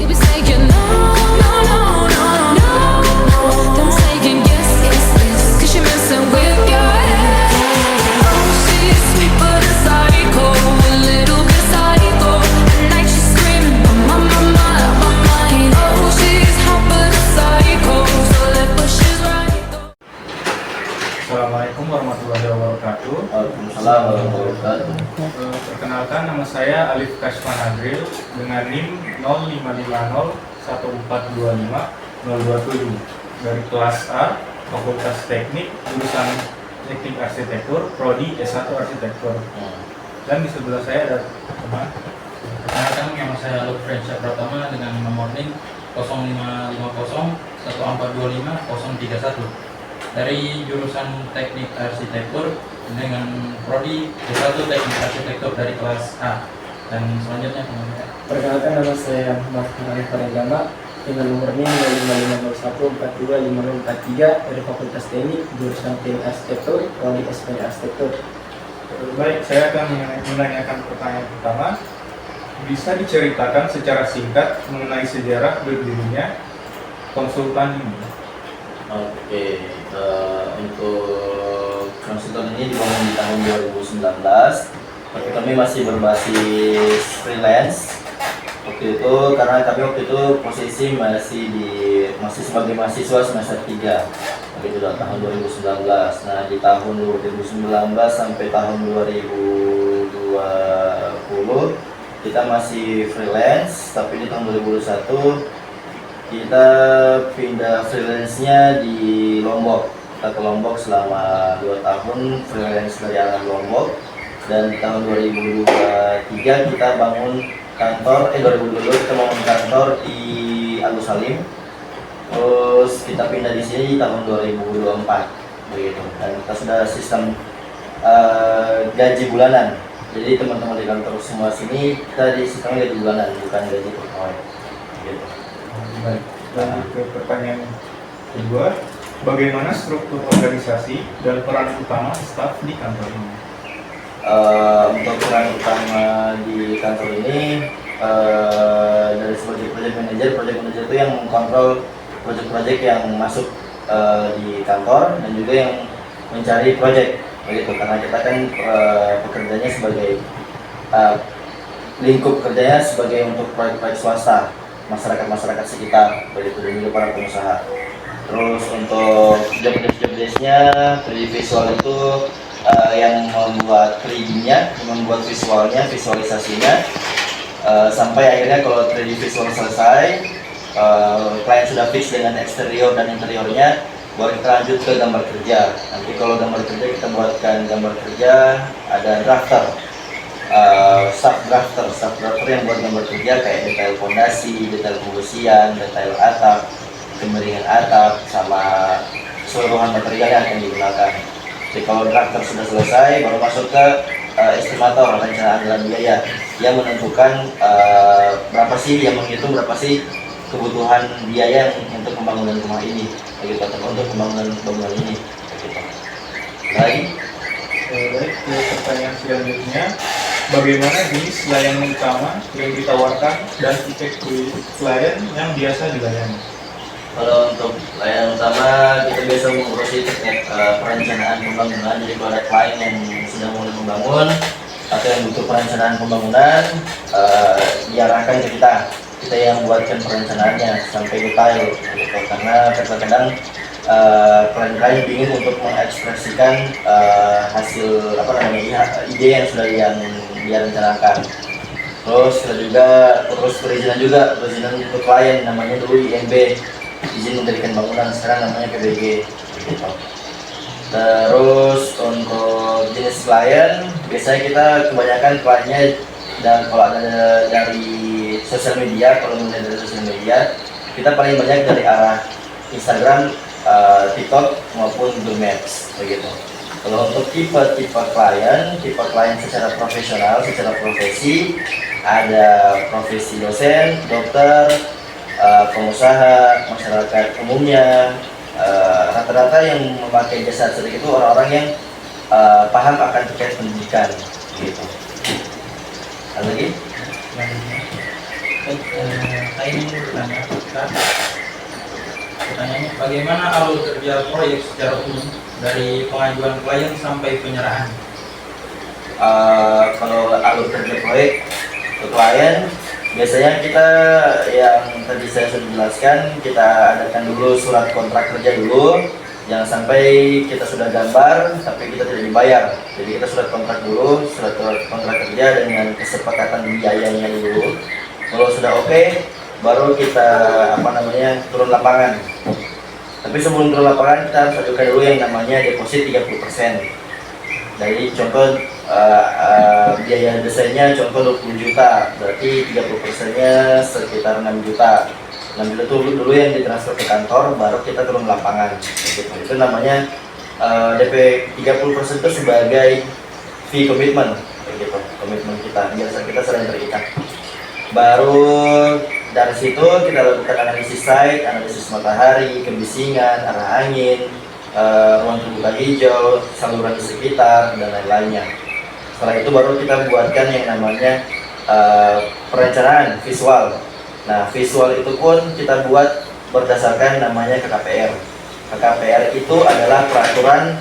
You be saying no, no, no, no, no, no. Then saying yes, yes, yes. 'Cause you're messing with your head. Oh, she's sweet but a psycho, a little bit psycho. At night she's screaming, my, my, my, my mind. Oh, she's hot but a psycho, so left but she's right. Assalamualaikum warahmatullahi wabarakatuh. Waalaikumsalam warahmatullahi wabarakatuh. Perkenalkan, nama saya Alif Kasman Adril dengan NIM 05501425 dari kelas A, Fakultas Teknik, jurusan Teknik Arsitektur, Prodi S1 Arsitektur. Dan di sebelah saya ada teman. Perkenalkan, nama saya Lufrensya Pratama dengan nomor NIM 05501425 dari jurusan Teknik Arsitektur dengan Prodi S1 Teknik Arsitektur dari kelas A. Dan selanjutnya teman-teman. Perkenalkan, nama saya Muhammad Arif Farendama dengan nomor NIM 0550142543 dari Fakultas Teknik, jurusan Teknik Arsitektur, Prodi SPD Arsitektur. Baik, saya akan menanyakan pertanyaan pertama. Bisa diceritakan secara singkat mengenai sejarah berdirinya konsultan ini? Oke, untuk konsultan ini dibangun di tahun 2019. Tapi kami masih berbasis freelance waktu itu, karena kami waktu itu posisi masih sebagai mahasiswa semester 3. Itu tahun 2019. Nah, di tahun 2019 sampai tahun 2020 kita masih freelance, tapi di tahun 2021 kita pindah freelance-nya di Lombok. Kita ke Lombok selama 2 tahun freelance dari arah Lombok, dan di tahun 2023 kita bangun kantor, 2022 kita bangun kantor di Agus Salim. Terus kita pindah di sini di tahun 2024 begitu. Dan kita sudah sistem gaji bulanan. Jadi teman-teman di kantor semua sini kita di sistem gaji bulanan, bukan gaji per tahun gitu. Baik, lanjut ke pertanyaan kedua. Bagaimana struktur organisasi dan peran utama staf di kantor ini? Untuk peran utama di kantor ini, dari sebagai project manager itu yang mengkontrol project-project yang masuk di kantor, dan juga yang mencari project begitu, karena kita kan pekerjaannya sebagai lingkup kerjanya sebagai untuk proyek-proyek swasta, masyarakat sekitar begitu, dan juga para pengusaha. Terus untuk job desk-nya 3D visual itu yang membuat 3D-nya, membuat visualnya, visualisasinya, sampai akhirnya kalau 3D visual selesai, klien sudah fix dengan eksterior dan interiornya, baru kita lanjut ke gambar kerja. Nanti kalau gambar kerja kita buatkan gambar kerja, ada drafter, sub drafter yang buat gambar kerja kayak detail fondasi, detail pembersihan, detail atap, kemiringan atap, sama keseluruhan material yang akan digunakan. Jadi kalau drafter sudah selesai, baru masuk ke estimator, rencana anggaran biaya, yang menentukan yang menghitung berapa sih kebutuhan biaya untuk pembangunan rumah ini, begitu, untuk bangunan ini. Begitu. Baik, ke pertanyaan selanjutnya. Bagaimana jenis layanan utama yang ditawarkan dan tipe klien yang biasa dilayani? kalau untuk layanan utama kita biasa mengurusi terkait perencanaan pembangunan. Jadi kalau ada klien yang sudah mulai membangun atau yang butuh perencanaan pembangunan, diarahkan ke kita yang buatkan perencanaannya sampai detail gitu. Karena kadang-kadang klien ingin untuk mengekspresikan hasil ide yang sudah dia rencanakan. Terus kita juga perizinan untuk klien, namanya dulu IMB, izin mendirikan bangunan, sekarang namanya PBG gitu. Terus untuk jenis klien, biasanya kita kebanyakan kliennya, dan kalau ada dari sosial media, kita paling banyak dari arah Instagram, TikTok maupun Google Maps begitu. Kalau untuk tipe klien secara profesional, secara profesi, ada profesi dosen, dokter, pengusaha, masyarakat umumnya. Rata-rata yang memakai jasa arsitek itu orang-orang yang paham akan terkait pendidikan gitu. Ada lagi? Saya ingin bertanya, pertanyaannya bagaimana alur kerja proyek secara umum dari pengajuan klien sampai penyerahan? Kalau alur kerja proyek ke klien, biasanya kita yang tadi saya sudah jelaskan, kita adakan dulu surat kontrak kerja dulu. Jangan sampai kita sudah gambar tapi kita tidak dibayar. Jadi kita surat kontrak dulu, surat kontrak kerja dengan kesepakatan biayanya dulu. Kalau sudah oke, baru kita turun lapangan. Tapi sebelum turun lapangan kita harus ajukan dulu yang namanya deposit 30%. Dari contoh biaya desainnya contoh 20 juta, berarti 30%-nya sekitar 6 juta. 6 juta dulu yang ditransfer ke kantor, baru kita turun lapangan. Gitu. Itu namanya DP 30% itu sebagai fee commitment, gitu. Komitmen kita, biasa kita sering terikat. Baru dari situ kita lakukan analisis site, analisis matahari, kebisingan, arah angin, ruang terbuka hijau, saluran di sekitar, dan lain-lainnya. Setelah itu baru kita buatkan yang namanya perencanaan visual. Nah, visual itu pun kita buat berdasarkan namanya KKPR. KKPR itu adalah peraturan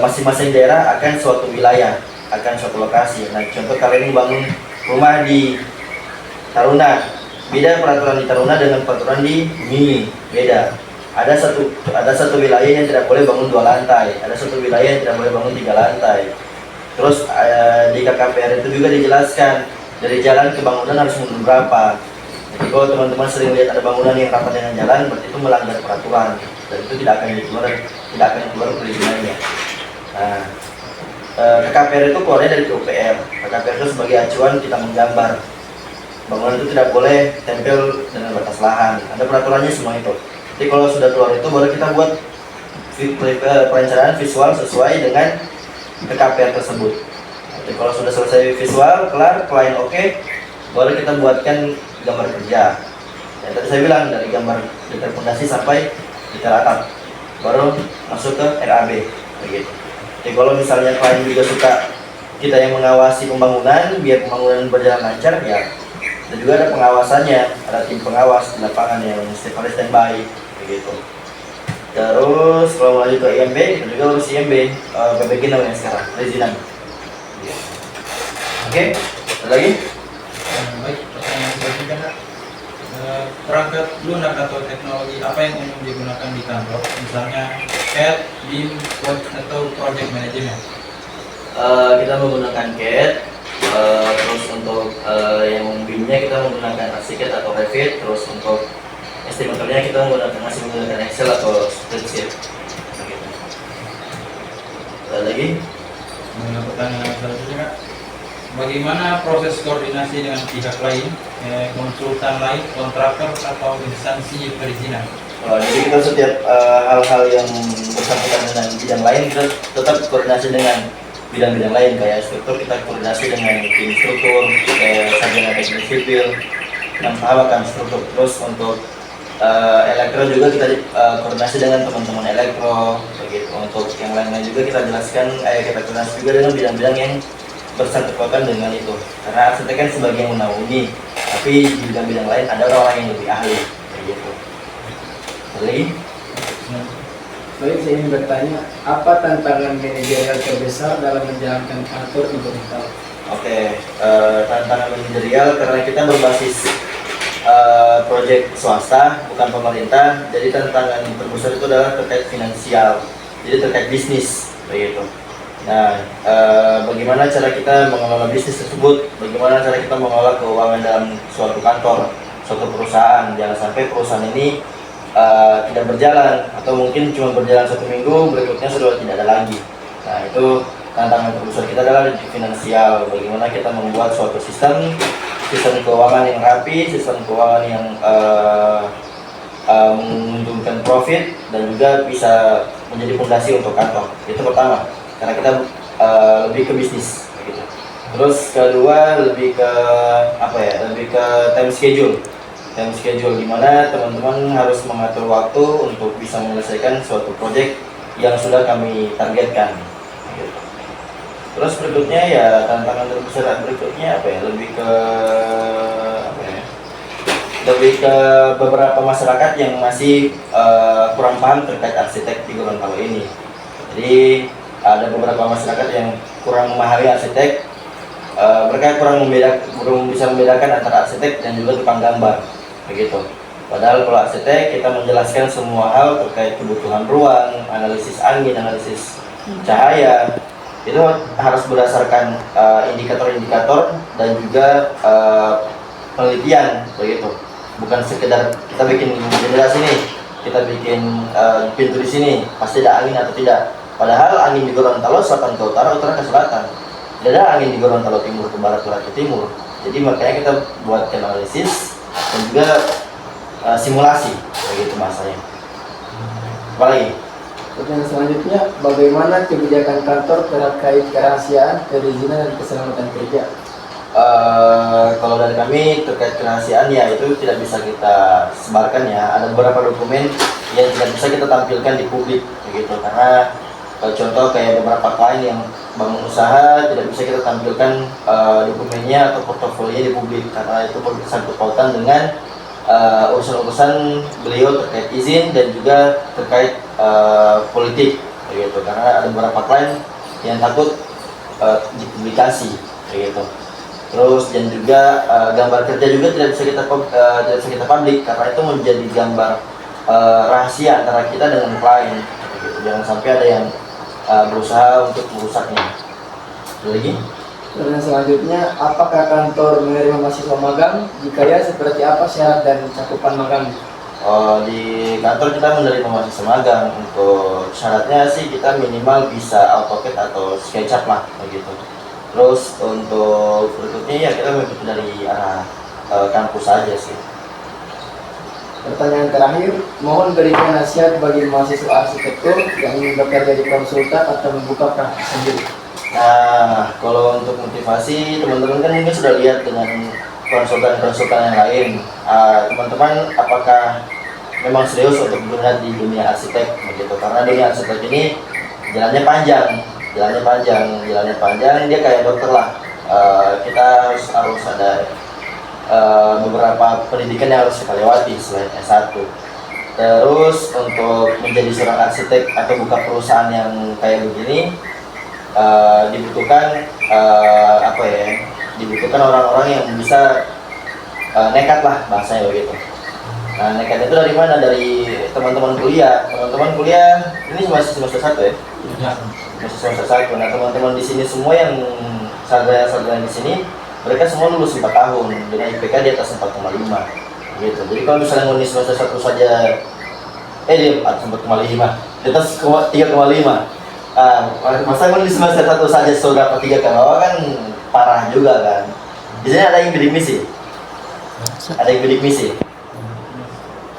masing-masing daerah akan suatu wilayah, akan suatu lokasi. Nah, contoh kalian bangun rumah di Taruna, beda peraturan di Taruna dengan peraturan di Bumi, beda. Ada satu wilayah yang tidak boleh bangun 2 lantai, ada satu wilayah yang tidak boleh bangun 3 lantai. Terus di KKPR itu juga dijelaskan dari jalan ke bangunan harus mundur berapa. Jadi kalau teman-teman sering lihat ada bangunan yang rapat dengan jalan, berarti itu melanggar peraturan dan itu tidak akan keluar perizinannya. Nah, KKPR itu keluarnya dari PUPR. KKPR itu sebagai acuan kita menggambar. Bangunan itu tidak boleh tempel dengan batas lahan. Ada peraturannya semua itu. Jadi kalau sudah keluar itu baru kita buat perencanaan visual sesuai dengan KKPR tersebut. Jadi kalau sudah selesai visual, kelar, klien oke, baru kita buatkan gambar kerja. Ya, tadi saya bilang dari gambar detail fondasi sampai detail atap, baru masuk ke RAB. Begitu. Jadi kalau misalnya klien juga suka kita yang mengawasi pembangunan biar pembangunan berjalan lancar, ya. Dan juga ada pengawasannya, ada tim pengawas di lapangan yang setiap hari standby, begitu. Terus kalau lanjut ke IMB, kita juga harus IMB, PBG namanya sekarang, perizinan. Oke, ada lagi? Baik, pertanyaan selanjutnya Kak. Perangkat lunak atau teknologi apa yang umum digunakan di kantor, misalnya CAD, BIM, Word, atau Project Management? Kita menggunakan CAD, terus untuk yang BIM-nya kita menggunakan ArchiCAD atau Revit, terus untuk estimatornya kita masih menggunakan Excel atau spreadsheet. Begitu. Ada lagi? Pertanyaan selanjutnya Kak. Bagaimana proses koordinasi dengan pihak lain, konsultan lain, kontraktor, atau instansi perizinan? Jadi kita setiap hal-hal yang bersangkutan dengan bidang lain kita tetap koordinasi dengan bidang-bidang lain. Kayak struktur kita koordinasi dengan tim struktur, kayak sarjana teknik sipil yang paham akan struktur. Terus untuk elektro juga kita koordinasi dengan teman-teman elektro, begitu. Untuk yang lain-lain juga kita jelaskan, kita koordinasi juga dengan bidang-bidang yang bersangkutan dengan itu. Karena arsitek kan sebagai yang menaungi, tapi di bidang-bidang lain ada orang yang lebih ahli, begitu. Lagi? Baik, saya ingin bertanya, apa tantangan manajerial terbesar dalam menjalankan kantor di Gorontalo? Oke, tantangan manajerial karena kita berbasis proyek swasta, bukan pemerintah. Jadi tantangan terbesar itu adalah terkait finansial, jadi terkait bisnis, begitu. Nah, bagaimana cara kita mengelola bisnis tersebut? Bagaimana cara kita mengelola keuangan dalam suatu kantor, suatu perusahaan? Jangan sampai perusahaan ini tidak berjalan atau mungkin cuma berjalan 1 minggu, berikutnya sudah tidak ada lagi. Nah, itu tantangan terbesar kita adalah di finansial. Bagaimana kita membuat suatu sistem keuangan yang rapi, sistem keuangan yang menguntungkan profit dan juga bisa menjadi fondasi untuk kantor. Itu pertama. Karena kita lebih ke bisnis, gitu. Terus kedua lebih ke lebih ke time schedule, di mana teman-teman harus mengatur waktu untuk bisa menyelesaikan suatu proyek yang sudah kami targetkan, gitu. Terus berikutnya ya tantangan terbesar berikutnya lebih ke lebih ke beberapa masyarakat yang masih kurang paham terkait arsitek di Gorontalo ini. Jadi ada beberapa masyarakat yang kurang memahami arsitek, mereka belum bisa membedakan antara arsitek dan juga tukang gambar, begitu. Padahal kalau arsitek kita menjelaskan semua hal terkait kebutuhan ruang, analisis angin, analisis cahaya, itu harus berdasarkan indikator-indikator dan juga penelitian, begitu. Bukan sekedar kita bikin jendela sini, kita bikin pintu di sini, pasti ada angin atau tidak. Padahal angin di Gorontalo selatan ke utara, utara ke selatan. Tidak ada angin di Gorontalo timur ke barat, barat ke timur. Jadi makanya kita buat analisis dan juga simulasi, begitu bahasanya. Apalagi? Pertanyaan selanjutnya, bagaimana kebijakan kantor terkait kerahasiaan, perizinan, dan keselamatan kerja? Kalau dari kami terkait kerahasiaan ya itu tidak bisa kita sebarkan ya. Ada beberapa dokumen yang tidak bisa kita tampilkan di publik, begitu. Karena contoh kayak beberapa klien yang bangun usaha tidak bisa kita tampilkan dokumennya atau portofolionya di publik karena itu bersangkut pautan dengan urusan-urusan beliau terkait izin dan juga terkait politik, begitu. Karena ada beberapa klien yang takut dipublikasi, begitu. Terus dan juga gambar kerja juga tidak bisa kita publik karena itu menjadi gambar rahasia antara kita dengan klien, begitu. Jangan sampai ada yang berusaha untuk merusaknya. Lagi? Pertanyaan selanjutnya, apakah kantor menerima mahasiswa magang? Jika ya, seperti apa syarat dan cakupan magang? Di kantor kita menerima mahasiswa magang. Untuk syaratnya sih kita minimal bisa AutoCAD atau SketchUp lah, begitu. Terus untuk berikutnya ya kita mengikuti dari arah kampus saja sih. Pertanyaan terakhir, mohon berikan nasihat bagi mahasiswa arsitektur yang ingin bekerja di konsultan atau membuka praktik sendiri. Nah, kalau untuk motivasi, teman-teman kan mungkin sudah lihat dengan konsultan-konsultan yang lain. Teman-teman, apakah memang serius untuk bergerak di dunia arsitek, begitu? Karena dunia arsitek ini jalannya panjang, dia kayak dokter lah. Kita harus ada beberapa pendidikan yang harus kita lewati selain S1. Terus untuk menjadi seorang arsitek atau buka perusahaan yang kayak begini, dibutuhkan orang-orang yang bisa nekat lah bahasanya, begitu. Nah, nekat itu dari mana? Dari teman-teman kuliah. Teman-teman kuliah ini masih semester 1 ya? Masih semester 1. Nah, teman-teman di sini semua yang sarjana di sini, mereka semua lulus 4 tahun dengan IPK di atas 4,5, gitu. Jadi kalau misalnya ngunis semester 1 saja di atas 4,5, di atas 3,5. Masa ngunis semester 1 saja sudah dapat 3 ke bawah kan parah juga kan. Di sini ada yang bidik misi. Ada yang bidik misi.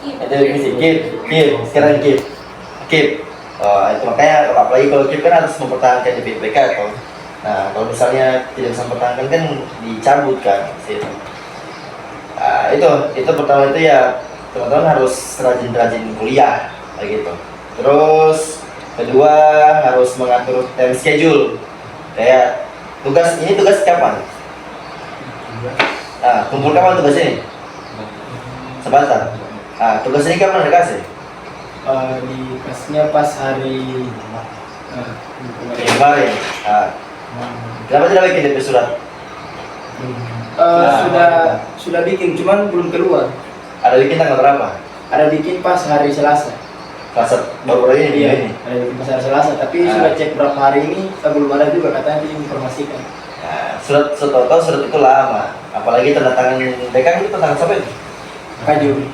Itu bidik misi. Keep. Sekarang keep. Itu makanya apalagi kalau keep kan harus mempertahankan di IPK atau. Nah, kalau misalnya tidak bisa mempertahankan kan dicabut kan situ. Itu pertama itu ya teman-teman harus rajin-rajin kuliah kayak gitu. Terus kedua harus mengatur time schedule. Kayak tugas kapan? Kumpul kapan tugas ini? Sebentar. Tugas ini kapan dikasih? Dikasihnya pas hari kemarin. Kenapa tidak bikin DP surat? Sudah bikin, cuman belum keluar. Ada bikin tanggal berapa? Ada bikin pas hari Selasa. Selasa baru ini. Iya, ada bikin pas hari Selasa. Tapi sudah cek berapa hari ini, belum ada juga katanya diinformasikan. Nah, surat itu lama. Apalagi tanda tangan BK itu tanda tangan siapa itu?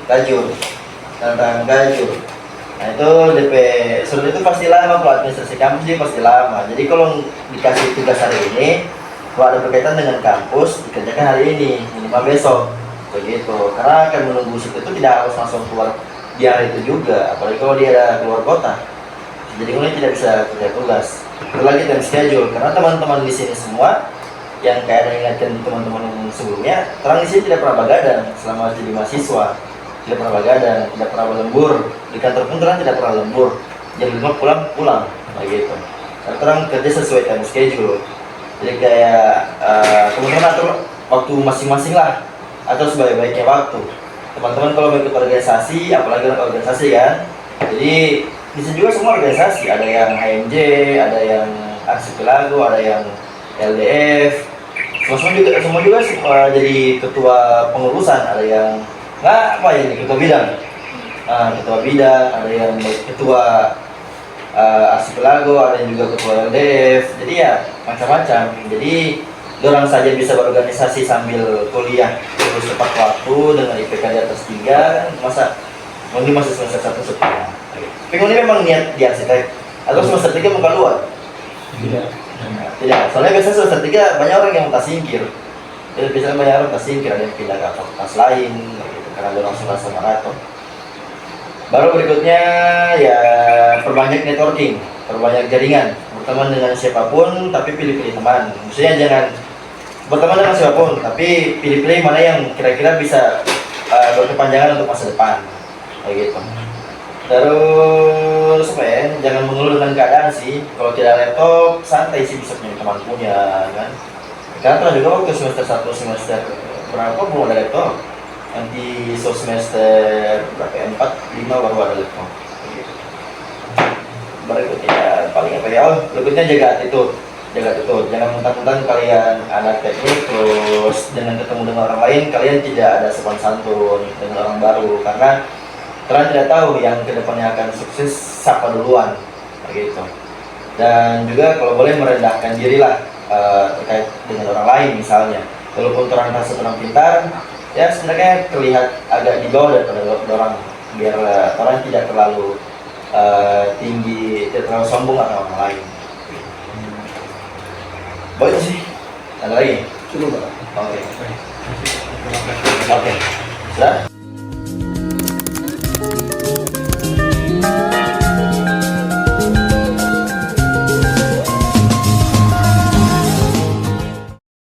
Kajur. Tanda tangan Kajur. Nah itu DP surat itu pasti lama, kalau administrasi kampus dia pasti lama. Jadi kalau dikasih tugas hari ini, kalau ada berkaitan dengan kampus dikerjakan hari ini, minimal besok, begitu. Karena akan menunggu itu tidak harus langsung keluar di hari itu juga, apalagi kalau dia ada keluar kota. Jadi mulai tidak bisa kerja tugas. Itu lagi time schedule, karena teman-teman di sini semua yang kayak mengingatkan teman-teman yang sebelumnya, terang di sini tidak pernah begadang selama jadi mahasiswa. Tidak pernah begadang, tidak pernah berlembur. Di kantor pun terang tidak pernah lembur. Jam 5 pulang, begitu. Karena terang kerja sesuai time schedule. Jadi kayak teman-teman atur waktu masing-masing lah, atau sebaik-baiknya waktu. teman-teman kalau mau ikut organisasi, apalagi anak organisasi kan, jadi bisa juga semua organisasi, ada yang HMJ, ada yang Archipelago, ada yang LDF, semua juga jadi ketua pengurusan, ada yang nggak apa ya nih, ketua bidang, ketua bidang, ada yang ketua Archipelago, ada yang juga ketua LDF, jadi ya macam-macam. Jadi orang saja bisa berorganisasi sambil kuliah terus tepat waktu dengan IPK di atas 3 kan, masa ini masih semester 1 sekolah. Tapi ini memang niat di arsitek atau semester 3 mau keluar? Tidak, soalnya biasanya semester 3 banyak orang yang tak singkir. Jadi biasanya banyak orang tak singkir, ada yang pindah ke fakultas lain gitu, karena ada langsung maraton. Baru berikutnya ya perbanyak networking, perbanyak jaringan, berteman dengan siapapun tapi pilih-pilih teman. Maksudnya jangan berteman dengan siapapun tapi pilih-pilih mana yang kira-kira bisa berkepanjangan untuk masa depan, kayak gitu. Terus apa ya, jangan mengeluh dengan keadaan sih. Kalau tidak laptop, santai sih, bisa punya teman punya kan. Karena pernah juga waktu semester 1 semester berapa belum ada laptop. Nanti semester berapa ya, 4, 5 baru ada laptop. Berikutnya paling apa ya, berikutnya jaga attitude. Jangan mentang-mentang kalian anak teknik terus dengan ketemu dengan orang lain kalian tidak ada sopan santun dengan orang baru, karena kalian tidak tahu yang kedepannya akan sukses siapa duluan, gitu. Dan juga kalau boleh merendahkan diri lah terkait dengan orang lain misalnya. Walaupun orang rasa orang pintar, ya sebenarnya terlihat agak di bawah daripada orang, biar orang tidak terlalu tinggi, tidak terlalu sombong atau orang lain. Baik sih. Ada lagi? Cukup, Pak. Oke. Sudah?